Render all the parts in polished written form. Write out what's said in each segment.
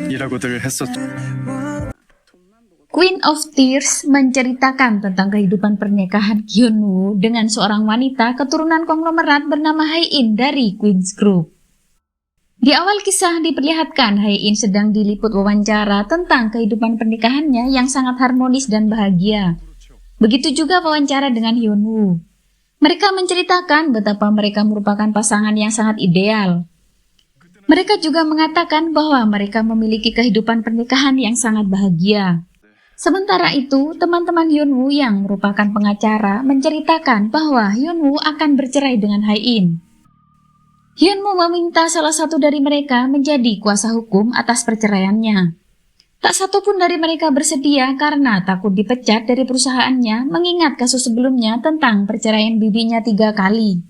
이라고들 했었죠. Queen of Tears menceritakan tentang kehidupan pernikahan Hyunwoo dengan seorang wanita keturunan konglomerat bernama Hae-in dari Queen's Group. Di awal kisah diperlihatkan Hae-in sedang diliput wawancara tentang kehidupan pernikahannya yang sangat harmonis dan bahagia. Begitu juga wawancara dengan Hyunwoo. Mereka menceritakan betapa mereka merupakan pasangan yang sangat ideal. Mereka juga mengatakan bahwa mereka memiliki kehidupan pernikahan yang sangat bahagia. Sementara itu, teman-teman Hyunwoo yang merupakan pengacara menceritakan bahwa Hyunwoo akan bercerai dengan Hae-in. Hyunwoo meminta salah satu dari mereka menjadi kuasa hukum atas perceraiannya. Tak satu pun dari mereka bersedia karena takut dipecat dari perusahaannya mengingat kasus sebelumnya tentang perceraian bibinya 3 kali.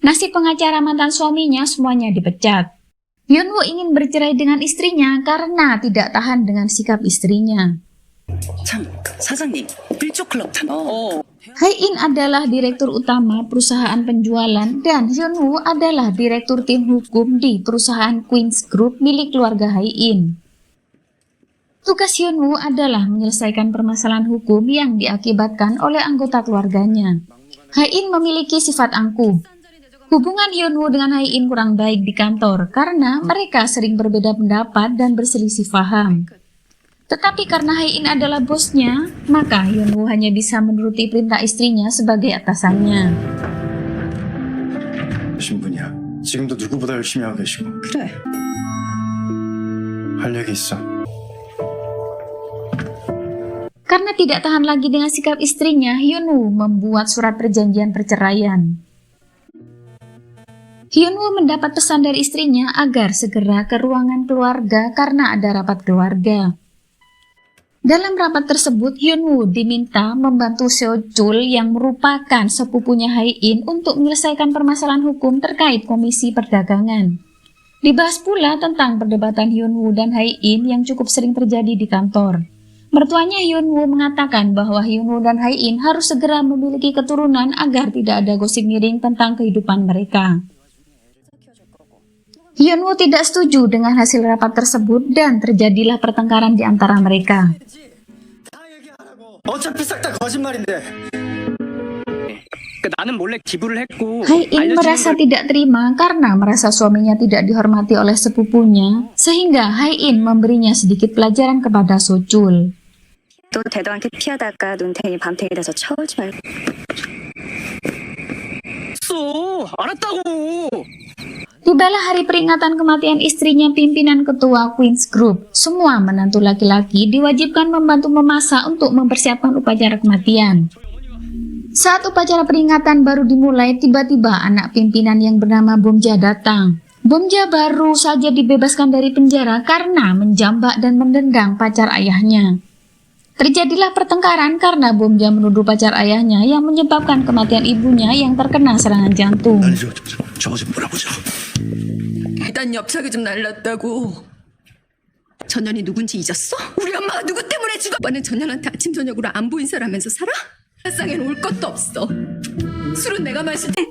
Nasib pengacara mantan suaminya semuanya dipecat. Hyunwoo ingin bercerai dengan istrinya karena tidak tahan dengan sikap istrinya. 참, 사장님, 일조 클럽잖아. Hae-in adalah direktur utama perusahaan penjualan dan Hyunwoo adalah direktur tim hukum di perusahaan Queen's Group milik keluarga Hae-in. Tugas Hyunwoo adalah menyelesaikan permasalahan hukum yang diakibatkan oleh anggota keluarganya. Hae-in memiliki sifat angkuh. Hubungan Hyunwoo dengan Hae-in kurang baik di kantor karena mereka sering berbeda pendapat dan berselisih paham. Tetapi karena Hae-in adalah bosnya, maka Hyunwoo hanya bisa menuruti perintah istrinya sebagai atasannya. 신분이야. 지금도 누구보다 열심히 하고 계시고. 그래. 할 얘기 있어. Karena tidak tahan lagi dengan sikap istrinya, Hyunwoo membuat surat perjanjian perceraian. Hyunwoo mendapat pesan dari istrinya agar segera ke ruangan keluarga karena ada rapat keluarga. Dalam rapat tersebut, Hyunwoo diminta membantu Seo Chul yang merupakan sepupunya Hae-in untuk menyelesaikan permasalahan hukum terkait komisi perdagangan. Dibahas pula tentang perdebatan Hyunwoo dan Hae-in yang cukup sering terjadi di kantor. Mertuanya Hyunwoo mengatakan bahwa Hyunwoo dan Hae-in harus segera memiliki keturunan agar tidak ada gosip miring tentang kehidupan mereka. Hyunwoo tidak setuju dengan hasil rapat tersebut dan terjadilah pertengkaran di antara mereka. 어차피 싹 다 거짓말인데. 나는 몰래 기부를 했고 Hae-in merasa tidak terima karena merasa suaminya tidak dihormati oleh sepupunya, sehingga Hae-in memberinya sedikit pelajaran kepada Seo Chul. 또 대도 않게 피하다가 눈탱이 밤탱이 돼서 쳐오지 말고. 알았다고. Tibalah hari peringatan kematian istrinya pimpinan ketua Queen's Group. Semua menantu laki-laki diwajibkan membantu memasak untuk mempersiapkan upacara kematian. Saat upacara peringatan baru dimulai, tiba-tiba anak pimpinan yang bernama Bomja datang. Bomja baru saja dibebaskan dari penjara karena menjambak dan mendendang pacar ayahnya. Terjadilah pertengkaran karena Bomja menuduh pacar ayahnya yang menyebabkan kematian ibunya yang terkena serangan jantung. 저거 좀 물어보자. 일단 엽차게 좀 날랐다고. 전년이 누군지 잊었어? 우리 엄마가 누구 때문에 죽어? 오빠는 전년한테 아침 저녁으로 안 보인 사람면서 살아? 세상엔 올 것도 없어. 술은 내가 마실 때.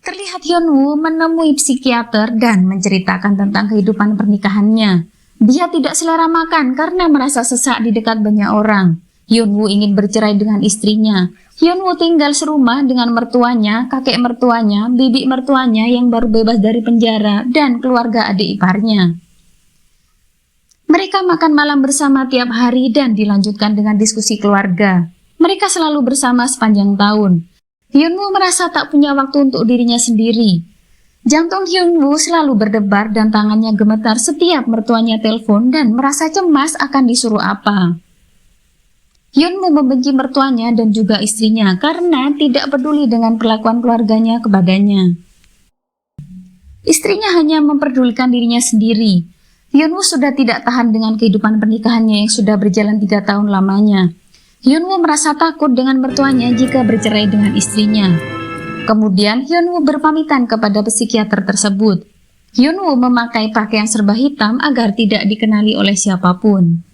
Terlihat Hyunwoo menemui psikiater dan menceritakan tentang kehidupan pernikahannya. Dia tidak selera makan karena merasa sesak di dekat banyak orang. Hyunwoo ingin bercerai dengan istrinya. Hyunwoo tinggal serumah dengan mertuanya, kakek mertuanya, bibi mertuanya yang baru bebas dari penjara, dan keluarga adik iparnya. Mereka makan malam bersama tiap hari dan dilanjutkan dengan diskusi keluarga. Mereka selalu bersama sepanjang tahun. Hyunwoo merasa tak punya waktu untuk dirinya sendiri. Jantung Hyunwoo selalu berdebar dan tangannya gemetar setiap mertuanya telepon dan merasa cemas akan disuruh apa. Hyunwoo membenci mertuanya dan juga istrinya karena tidak peduli dengan perlakuan keluarganya kepadanya. Istrinya hanya memperdulikan dirinya sendiri. Hyunwoo sudah tidak tahan dengan kehidupan pernikahannya yang sudah berjalan 3 tahun lamanya. Hyunwoo merasa takut dengan mertuanya jika bercerai dengan istrinya. Kemudian Hyunwoo berpamitan kepada psikiater tersebut. Hyunwoo memakai pakaian serba hitam agar tidak dikenali oleh siapapun.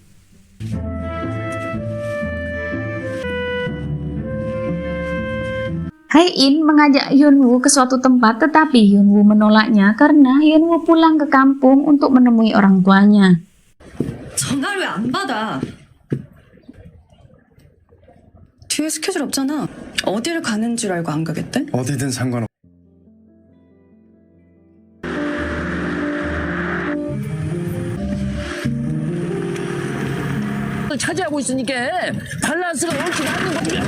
Hae-in mengajak Hyun-woo ke suatu tempat tetapi Hyun-woo menolaknya karena Hyun-woo pulang ke kampung untuk menemui orang tuanya. 전화를 왜 안 받아? 뒤에 스케줄 없잖아. 어디를 가는 줄 알고 안 가겠대? 어디든 상관없. 차지하고 있으니까 밸런스가 옳지 않는 거야.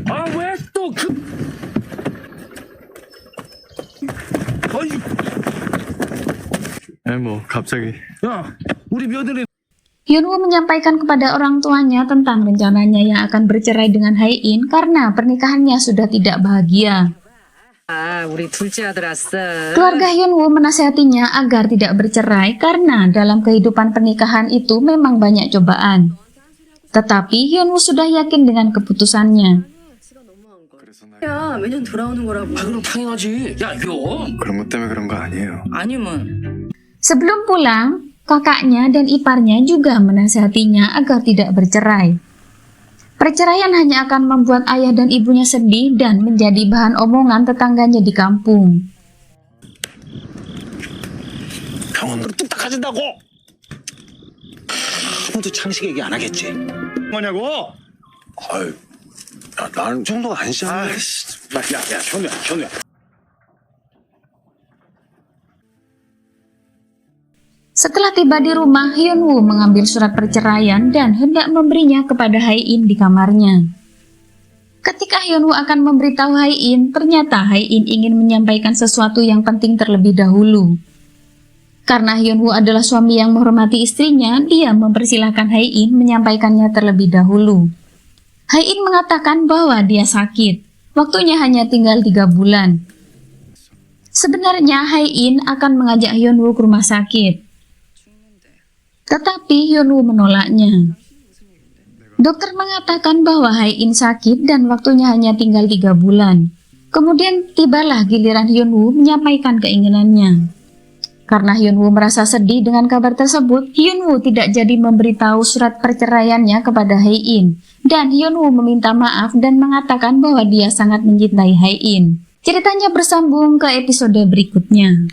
아, 왜 또 그... 어이, 뭐 갑자기. 야, 우리 며느리 Hyun-woo menyampaikan kepada orang tuanya tentang rencananya yang akan bercerai dengan Hae-in karena pernikahannya sudah tidak bahagia. 아, 우리 둘째 아들 왔어. Keluarga Hyun-woo menasihatinya agar tidak bercerai karena dalam kehidupan pernikahan itu memang banyak cobaan. Tetapi Hyun-woo sudah yakin dengan keputusannya. 야, 매년 돌아오는 거라고. 아, 그럼 당연하지. 야, 용. 그런 것 때문에 그런 거 아니에요. 아니면 Sebelum pulang, kakaknya dan iparnya juga menasihatinya agar tidak bercerai. Perceraian hanya akan membuat ayah dan ibunya sedih dan menjadi bahan omongan tetangganya di kampung. 병원으로 뚝딱 가진다고. 아무도 창식 얘기 안 하겠지. 뭐냐고? 아유, 야, 나는 정도가 아니지 않나? 야, 현우야. Setelah tiba di rumah, Hyun-woo mengambil surat perceraian dan hendak memberinya kepada Hae-in di kamarnya. Ketika Hyun-woo akan memberitahu Hae-in, ternyata Hae-in ingin menyampaikan sesuatu yang penting terlebih dahulu. Karena Hyun-woo adalah suami yang menghormati istrinya, dia mempersilahkan Hae-in menyampaikannya terlebih dahulu. Hae-in mengatakan bahwa dia sakit. Waktunya hanya tinggal 3 bulan. Sebenarnya Hae-in akan mengajak Hyun-woo ke rumah sakit. Tetapi Hyun-woo menolaknya. Dokter mengatakan bahwa Hae-in sakit dan waktunya hanya tinggal 3 bulan. Kemudian tibalah giliran Hyun-woo menyampaikan keinginannya. Karena Hyun-woo merasa sedih dengan kabar tersebut, Hyun-woo tidak jadi memberitahu surat perceraiannya kepada Hae-in. Dan Hyun-woo meminta maaf dan mengatakan bahwa dia sangat mencintai Hae-in. Ceritanya bersambung ke episode berikutnya.